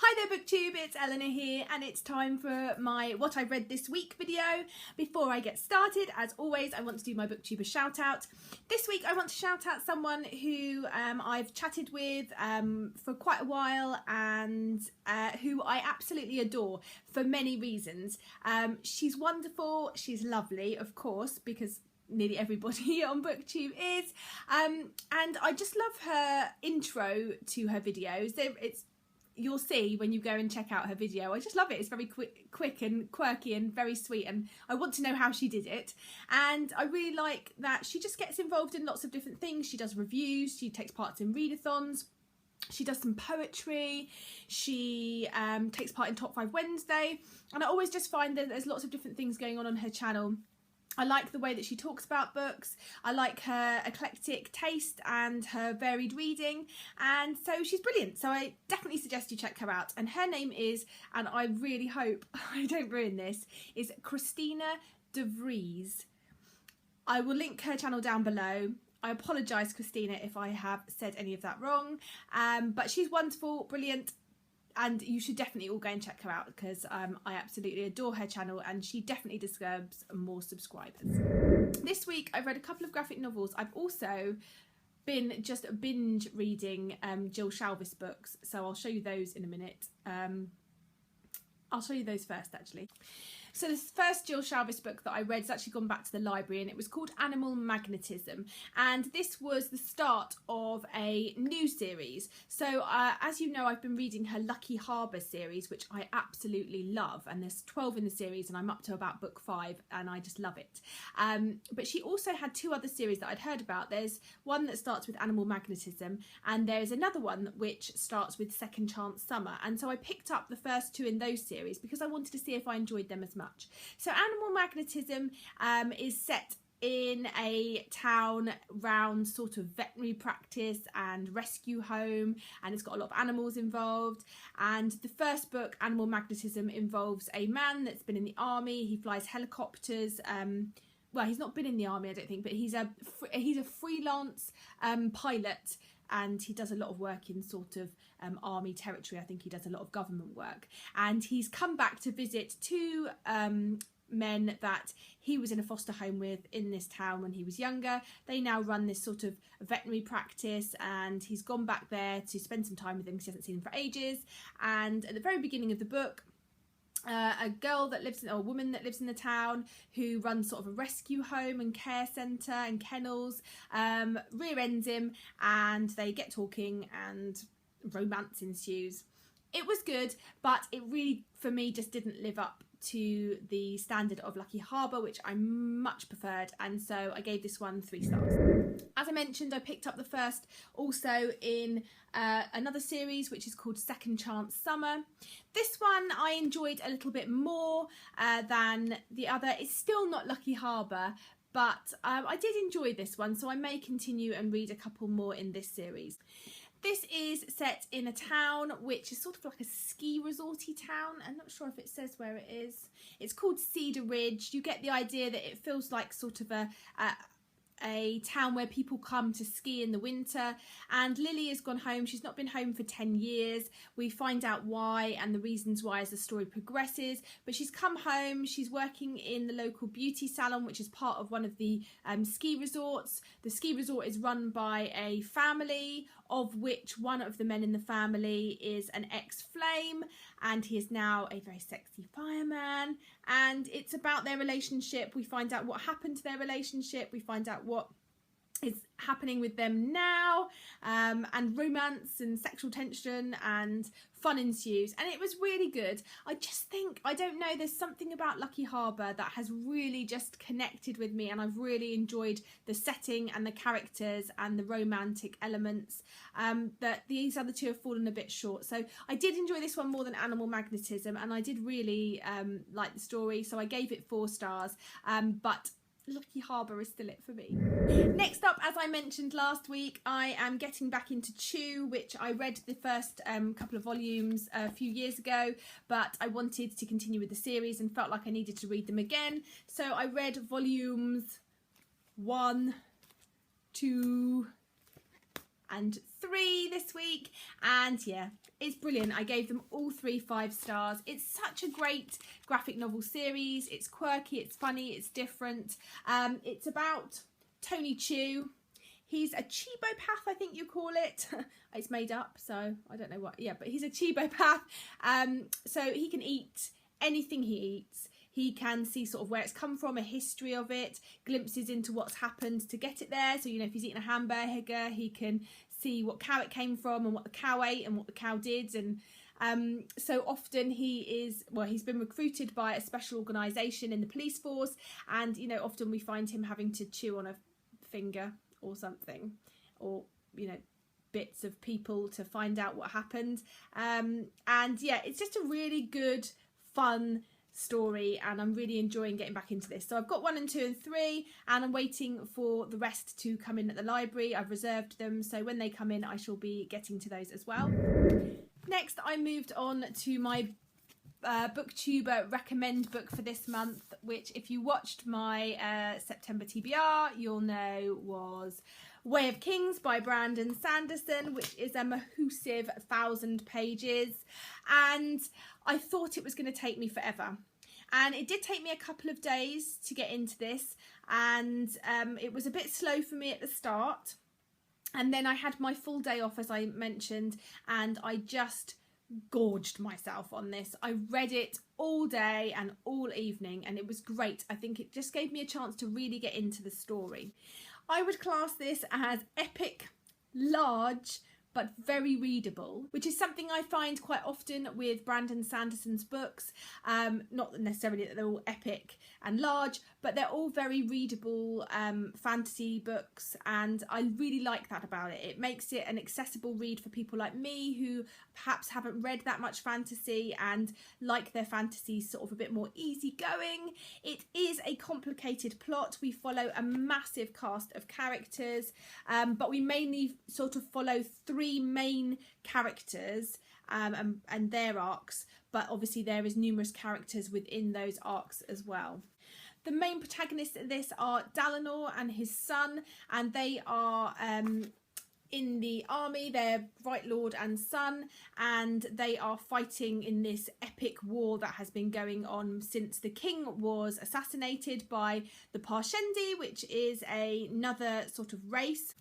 Hi there Booktube, it's Eleanor here and it's time for my What I Read This Week video. Before I get started, as always, I want to do my Booktuber Shoutout. This week I want to shout out someone who I've chatted with for quite a while and who I absolutely adore for many reasons. She's wonderful, she's lovely, of course, because nearly everybody on Booktube is, and I just love her intro to her videos. You'll see when you go and check out her video. I just love it. It's very quick and quirky and very sweet, and I want to know how she did it. And I really like that she just gets involved in lots of different things. She does reviews, she takes part in readathons, she does some poetry, she takes part in Top 5 Wednesday, and I always just find that there's lots of different things going on her channel. I like the way that she talks about books, I like her eclectic taste and her varied reading, and so she's brilliant. So I definitely suggest you check her out. And her name is, and I really hope I don't ruin this, is Christina de Vries. I will link her channel down below. I apologise, Christina, if I have said any of that wrong, but she's wonderful, brilliant, and you should definitely all go and check her out because I absolutely adore her channel and she definitely deserves more subscribers. This week I've read a couple of graphic novels. I've also been just binge reading Jill Shalvis books, so I'll show you those in a minute. I'll show you those first actually. So the first Jill Shalvis book that I read has actually gone back to the library, and it was called Animal Magnetism, and this was the start of a new series. So as you know, I've been reading her Lucky Harbour series, which I absolutely love, and there's 12 in the series and I'm up to about book 5 and I just love it. But she also had 2 other series that I'd heard about. There's one that starts with Animal Magnetism and there's another one which starts with Second Chance Summer, and so I picked up the first 2 in those series because I wanted to see if I enjoyed them as much. So Animal Magnetism is set in a town round sort of veterinary practice and rescue home, and it's got a lot of animals involved. And the first book, Animal Magnetism, involves a man that's been in the army. He flies helicopters. Well, he's not been in the army, I don't think, but he's a freelance pilot, and he does a lot of work in sort of army territory. I think he does a lot of government work, and he's come back to visit 2 men that he was in a foster home with in this town when he was younger. They now run this sort of veterinary practice, and he's gone back there to spend some time with them because he hasn't seen them for ages. And at the very beginning of the book, a woman that lives in the town who runs sort of a rescue home and care centre and kennels rear ends him, and they get talking and romance ensues. It was good, but it really for me just didn't live up to the standard of Lucky Harbour, which I much preferred, and so I gave this one 3 stars. As I mentioned, I picked up the first also in another series which is called Second Chance Summer. This one I enjoyed a little bit more than the other. It's still not Lucky Harbour, but I did enjoy this one, so I may continue and read a couple more in this series. This is set in a town which is sort of like a ski resorty town. I'm not sure if it says where it is. It's called Cedar Ridge. You get the idea that it feels like sort of a town where people come to ski in the winter. And Lily has gone home. She's not been home for 10 years. We find out why and the reasons why as the story progresses. But she's come home. She's working in the local beauty salon, which is part of one of the ski resorts. The ski resort is run by a family, of which one of the men in the family is an ex-flame, and he is now a very sexy fireman. And it's about their relationship. We find out what happened to their relationship. We find out what is happening with them now, and romance and sexual tension and fun ensues, and it was really good. I just think, I don't know, there's something about Lucky Harbour that has really just connected with me, and I've really enjoyed the setting and the characters and the romantic elements that these other 2 have fallen a bit short. So I did enjoy this one more than Animal Magnetism, and I did really like the story, so I gave it 4 stars, but Lucky Harbour is still it for me. Next up, as I mentioned last week, I am getting back into Chew, which I read the first couple of volumes a few years ago, but I wanted to continue with the series and felt like I needed to read them again. So I read volumes 1, 2 and 3 this week, and yeah, It's brilliant. I gave them all 3 5 stars. It's such a great graphic novel series. It's quirky, it's funny, it's different. It's about Tony Chu. He's a chibopath, I think you call it. It's made up, so I don't know what. Yeah, but he's a chibopath. So he can eat anything he eats. He can see sort of where it's come from, a history of it, glimpses into what's happened to get it there. So, you know, if he's eating a hamburger, he can see what cow it came from and what the cow ate and what the cow did. And so often he's been recruited by a special organisation in the police force. And, you know, often we find him having to chew on a finger or something, or, you know, bits of people to find out what happened. And yeah, it's just a really good, fun story, and I'm really enjoying getting back into this. So I've got 1 and 2 and 3, and I'm waiting for the rest to come in at the library. I've reserved them, so when they come in I shall be getting to those as well. Next, I moved on to my Booktuber recommend book for this month, which, if you watched my September TBR, you'll know was Way of Kings by Brandon Sanderson, which is a massive 1,000 pages, and I thought it was going to take me forever, and it did take me a couple of days to get into this, and it was a bit slow for me at the start, and then I had my full day off, as I mentioned, and I just gorged myself on this. I read it all day and all evening, and it was great. I think it just gave me a chance to really get into the story. I would class this as epic, large, but very readable, which is something I find quite often with Brandon Sanderson's books. Not necessarily that they're all epic and large, but they're all very readable fantasy books, and I really like that about it. It makes it an accessible read for people like me who perhaps haven't read that much fantasy and like their fantasy sort of a bit more easygoing. It is a complicated plot. We follow a massive cast of characters, but we mainly sort of follow 3 main characters and their arcs, but obviously there is numerous characters within those arcs as well. The main protagonists in this are Dalinor and his son, and they are in the army. They're Right Lord and son, and they are fighting in this epic war that has been going on since the king was assassinated by the Parshendi, which is another sort of race.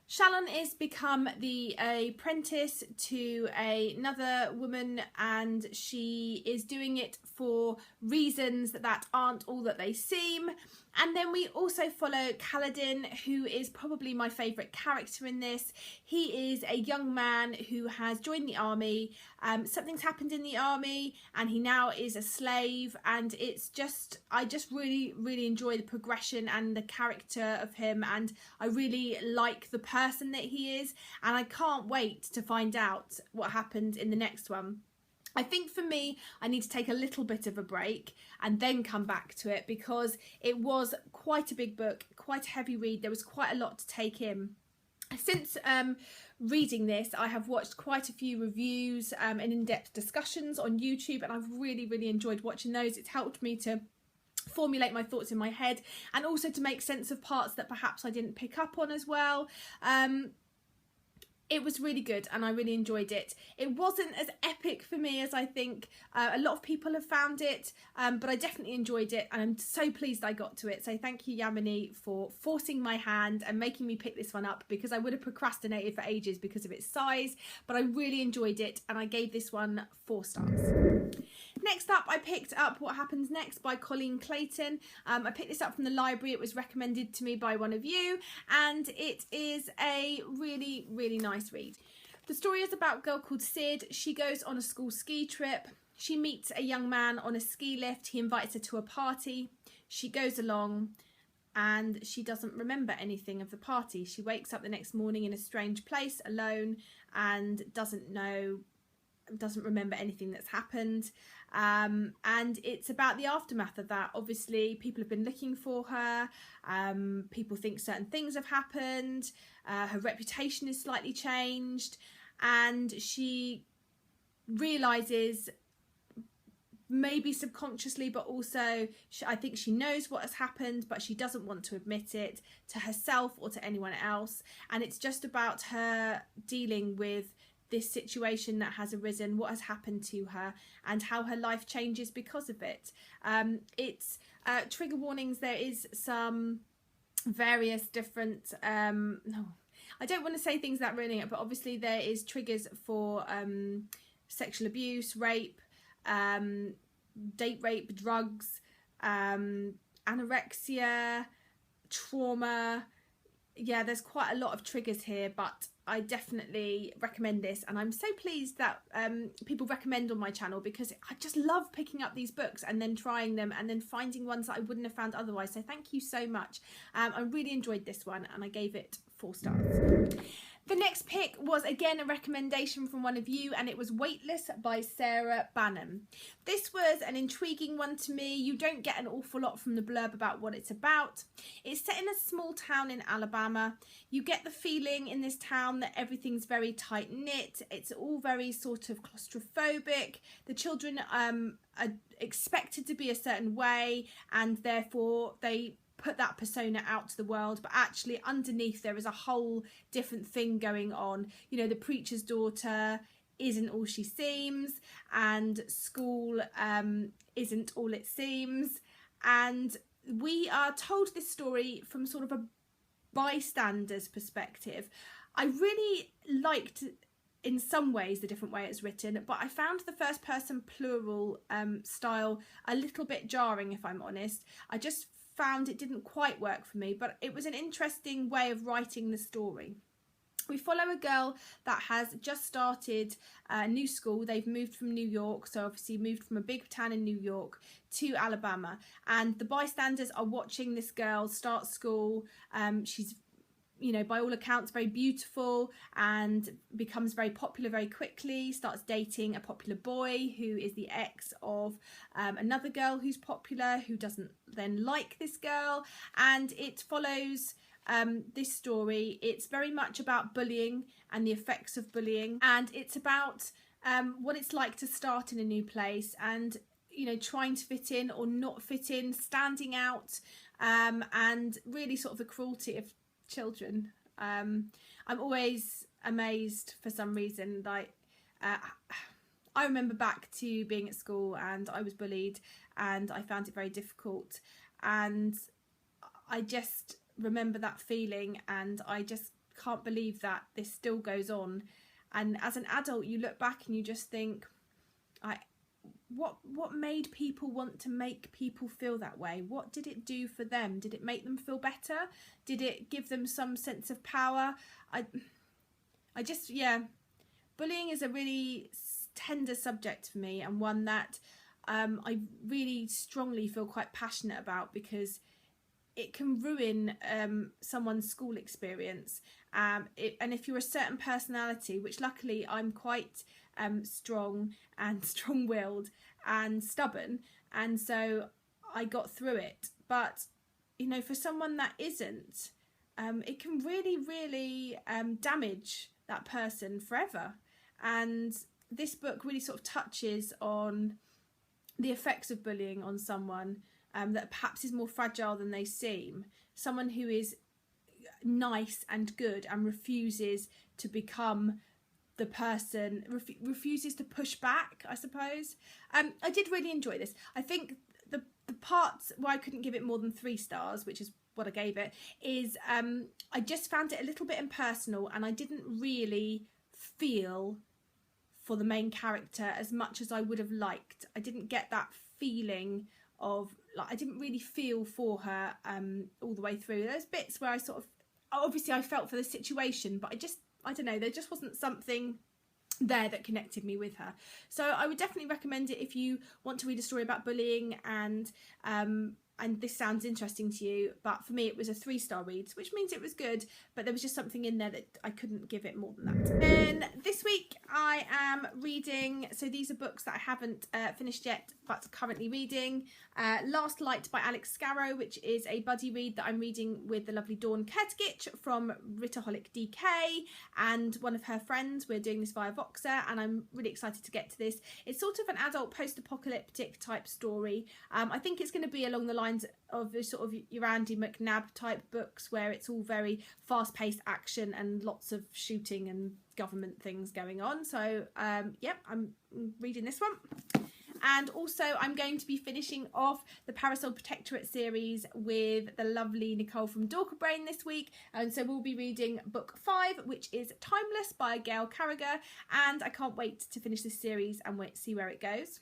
Shalon is become the apprentice to another woman, and she is doing it for reasons that aren't all that they seem. And then we also follow Kaladin, who is probably my favourite character in this. He is a young man who has joined the army. Something's happened in the army and he now is a slave, and I just really enjoy the progression and the character of him, and I really like the person that he is, and I can't wait to find out what happened in the next one. I think for me, I need to take a little bit of a break and then come back to it, because it was quite a big book, quite a heavy read. There was quite a lot to take in. Since reading this, I have watched quite a few reviews and in-depth discussions on YouTube, and I've really enjoyed watching those. It's helped me to formulate my thoughts in my head, and also to make sense of parts that perhaps I didn't pick up on as well. It was really good and I really enjoyed it. It wasn't as epic for me as I think a lot of people have found it, but I definitely enjoyed it, and I'm so pleased I got to it. So thank you, Yamini, for forcing my hand and making me pick this one up, because I would have procrastinated for ages because of its size, but I really enjoyed it, and I gave this one 4 stars. Next up, I picked up What Happens Next by Colleen Clayton. I picked this up from the library. It was recommended to me by one of you, and it is a really nice read. The story is about a girl called Sid. She goes on a school ski trip. She meets a young man on a ski lift. He invites her to a party. She goes along, and she doesn't remember anything of the party. She wakes up the next morning in a strange place alone and doesn't remember anything that's happened. And it's about the aftermath of that. Obviously, people have been looking for her. People think certain things have happened. Her reputation is slightly changed, and she realises, maybe subconsciously, but also I think she knows what has happened, but she doesn't want to admit it to herself or to anyone else. And it's just about her dealing with this situation that has arisen, what has happened to her, and how her life changes because of it. It's trigger warnings. There is some various different no, I don't want to say things that ruining it, but obviously there is triggers for sexual abuse, rape, date rape, drugs, anorexia, trauma. Yeah, there's quite a lot of triggers here, but I definitely recommend this, and I'm so pleased that people recommend on my channel, because I just love picking up these books and then trying them and then finding ones that I wouldn't have found otherwise. So thank you so much. I really enjoyed this one, and I gave it 4 stars. The next pick was again a recommendation from one of you, and it was Weightless by Sarah Bannon. This was an intriguing one to me. You don't get an awful lot from the blurb about what it's about. It's set in a small town in Alabama. You get the feeling in this town that everything's very tight-knit. It's all very sort of claustrophobic. The children are expected to be a certain way, and therefore they put that persona out to the world, but actually underneath there is a whole different thing going on. You know, the preacher's daughter isn't all she seems, and school isn't all it seems, and we are told this story from sort of a bystander's perspective. I really liked in some ways the different way it's written, but I found the first person plural style a little bit jarring, if I'm honest. I just found it didn't quite work for me, but it was an interesting way of writing the story. We follow a girl that has just started a new school. They've moved from New York, so obviously moved from a big town in New York to Alabama, and the bystanders are watching this girl start school. She's, you know, by all accounts very beautiful, and becomes very popular very quickly, starts dating a popular boy who is the ex of another girl who's popular, who doesn't then like this girl, and it follows this story. It's very much about bullying and the effects of bullying, and it's about what it's like to start in a new place, and, you know, trying to fit in or not fit in, standing out, and really sort of the cruelty of children. I'm always amazed for some reason. Like I remember back to being at school, and I was bullied, and I found it very difficult, and I just remember that feeling, and I just can't believe that this still goes on. And as an adult, you look back and you just think, what made people want to make people feel that way? What did it do for them? Did it make them feel better? Did it give them some sense of power? I just, yeah, bullying is a really tender subject for me, and one that I really strongly feel quite passionate about, because it can ruin someone's school experience. And if you're a certain personality, which luckily I'm quite strong and strong-willed and stubborn, and so I got through it. But, you know, for someone that isn't, it can really damage that person forever. And this book really sort of touches on the effects of bullying on someone that perhaps is more fragile than they seem. Someone who is nice and good and refuses to become the person, refuses to push back, I suppose. I did really enjoy this. I think the parts where I couldn't give it more than 3 stars, which is what I gave it, is I just found it a little bit impersonal, and I didn't really feel for the main character as much as I would have liked. I didn't get that feeling of, like, I didn't really feel for her all the way through. There's bits where I sort of, obviously I felt for the situation, but I don't know, there just wasn't something there that connected me with her. So I would definitely recommend it if you want to read a story about bullying, and this sounds interesting to you. But for me, it was a 3-star read, which means it was good, but there was just something in there that I couldn't give it more than that. Then this week I am reading, so these are books that I haven't finished yet, but currently reading. Last Light by Alex Scarrow, which is a buddy read that I'm reading with the lovely Dawn Kurtgich from Writaholic DK and one of her friends. We're doing this via Voxer, and I'm really excited to get to this. It's sort of an adult post-apocalyptic type story. I think it's going to be along the lines of sort of your Andy McNab type books, where it's all very fast-paced action and lots of shooting and government things going on. So yep, I'm reading this one. And also I'm going to be finishing off the Parasol Protectorate series with the lovely Nicole from Dorker Brain this week. And so we'll be reading book 5, which is Timeless by Gail Carragher. And I can't wait to finish this series and see where it goes.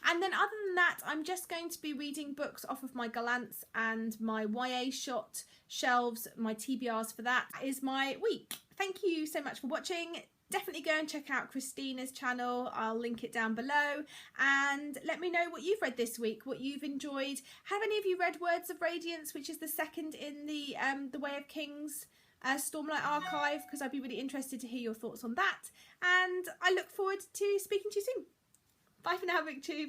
And then other than that, I'm just going to be reading books off of my Gallants and my YA Shot shelves. My TBRs for that is my week. Thank you so much for watching. Definitely go and check out Christina's channel. I'll link it down below. And let me know what you've read this week, what you've enjoyed. Have any of you read Words of Radiance, which is the second in the Way of Kings Stormlight archive? Because I'd be really interested to hear your thoughts on that. And I look forward to speaking to you soon. Bye for now, Booktube.